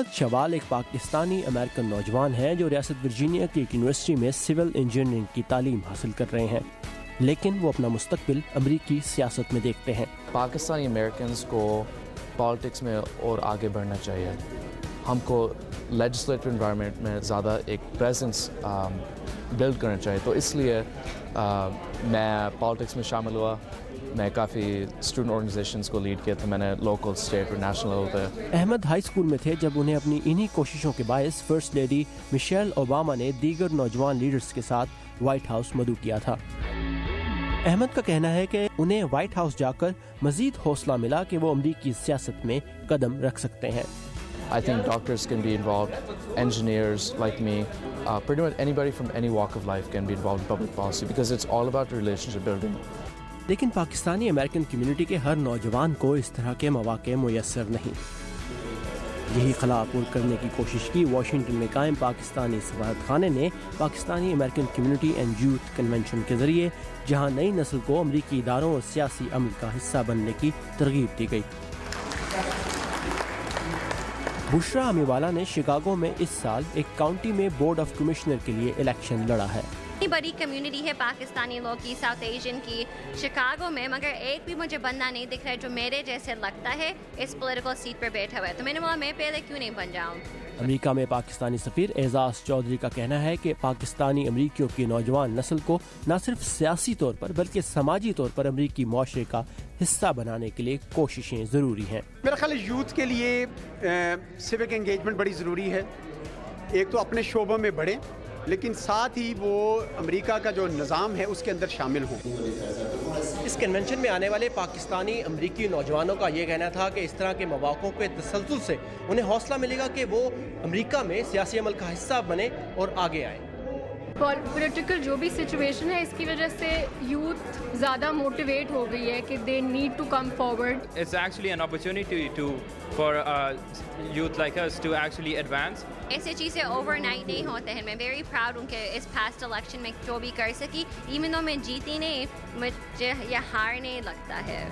احمد شوال ایک پاکستانی امریکن نوجوان ہے جو ریاست ورجینیا کی ایک یونیورسٹی میں سول انجینئرنگ کی تعلیم حاصل کر رہے ہیں، لیکن وہ اپنا مستقبل امریکی سیاست میں دیکھتے ہیں۔ پاکستانی امریکنز کو پالیٹکس میں اور آگے بڑھنا چاہیے۔ ہم کو لیجسلیٹو انوائرمنٹ میں زیادہ ایک پریزنس بلڈ کرنا چاہیے، تو اس لیے میں پالیٹکس میں شامل ہوا۔ میں کافی اسٹوڈنٹ آرگنائزیشنز کو لیڈ کیا تھا، میں نے لوکل، اسٹیٹ اور نیشنل لیول پہ۔ احمد ہائی اسکول میں تھے جب انہیں اپنی انہی کوششوں کے باعث فرسٹ لیڈی مشیل اوباما نے دیگر نوجوان لیڈرز کے ساتھ وائٹ ہاؤس مدعو کیا تھا۔ احمد کا کہنا ہے کہ انہیں وائٹ ہاؤس جا کر مزید حوصلہ ملا کہ وہ امریکی سیاست میں قدم رکھ سکتے ہیں۔ I think doctors can be involved, engineers like me, pretty much anybody from any walk of life can be involved in public policy because it's all about relationship building. لیکن پاکستانی امریکن کمیونٹی کے ہر نوجوان کو اس طرح کے مواقع میسر نہیں۔ یہی خلا پور کرنے کی کوشش کی واشنگٹن میں قائم پاکستانی سفارت خانے نے Pakistani American community and youth convention کے ذریعے، جہاں نئی نسل کو امریکی اداروں اور سیاسی عمل کا حصہ بننے کی ترغیب دی گئی۔ بشرا امیوالا نے شکاگو میں اس سال ایک کاؤنٹی میں بورڈ آف کمشنر کے لیے الیکشن لڑا ہے۔ بڑی کمیونٹی ہے پاکستانی لوگ کی، ساؤتھ ایشین کی، شکاگو میں، مگر ایک بھی مجھے بندہ نہیں دکھ رہا ہے جو میرے جیسے لگتا ہے اس پولیٹیکل سیٹ پر بیٹھا ہوا ہے، تو میں نے بولا میں پہلے کیوں نہیں بن جاؤں۔ امریکہ میں پاکستانی سفیر اعزاز چودھری کا کہنا ہے کہ پاکستانی امریکیوں کی نوجوان نسل کو نہ صرف سیاسی طور پر بلکہ سماجی طور پر امریکی معاشرے کا حصہ بنانے کے لیے کوششیں ضروری ہیں۔ میرا خیال ہے یوتھ کے لیے سیوک انگیجمنٹ بڑی ضروری ہے۔ ایک تو اپنے شعبوں میں بڑھیں، لیکن ساتھ ہی وہ امریکہ کا جو نظام ہے اس کے اندر شامل ہوں۔ اس کنونشن میں آنے والے پاکستانی امریکی نوجوانوں کا یہ کہنا تھا کہ اس طرح کے مواقعوں کے تسلسل سے انہیں حوصلہ ملے گا کہ وہ امریکہ میں سیاسی عمل کا حصہ بنے اور آگے آئیں۔ پولیٹیکل جو بھی سچویشن ہے اس کی وجہ سے یوتھ زیادہ موٹیویٹ ہو گئی ہے کہ they need to come forward. It's actually an opportunity for youth like us to actually advance. ایسے چیزیں اوور نائٹ نہیں ہوتے ہیں۔ میں ویری پراؤڈ ہوں کہ اس پاسٹ الیکشن میں جو بھی کر سکی، ایون دو میں جیتی نہیں، مجھے یہ ہار نہیں لگتا ہے۔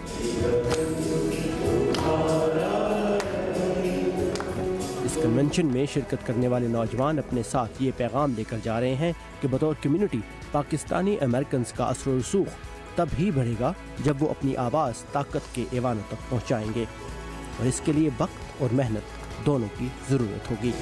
اس کنونشن میں شرکت کرنے والے نوجوان اپنے ساتھ یہ پیغام لے کر جا رہے ہیں کہ بطور کمیونٹی پاکستانی امریکنز کا اثر و رسوخ تب ہی بڑھے گا جب وہ اپنی آواز طاقت کے ایوانوں تک پہنچائیں گے، اور اس کے لیے وقت اور محنت دونوں کی ضرورت ہوگی۔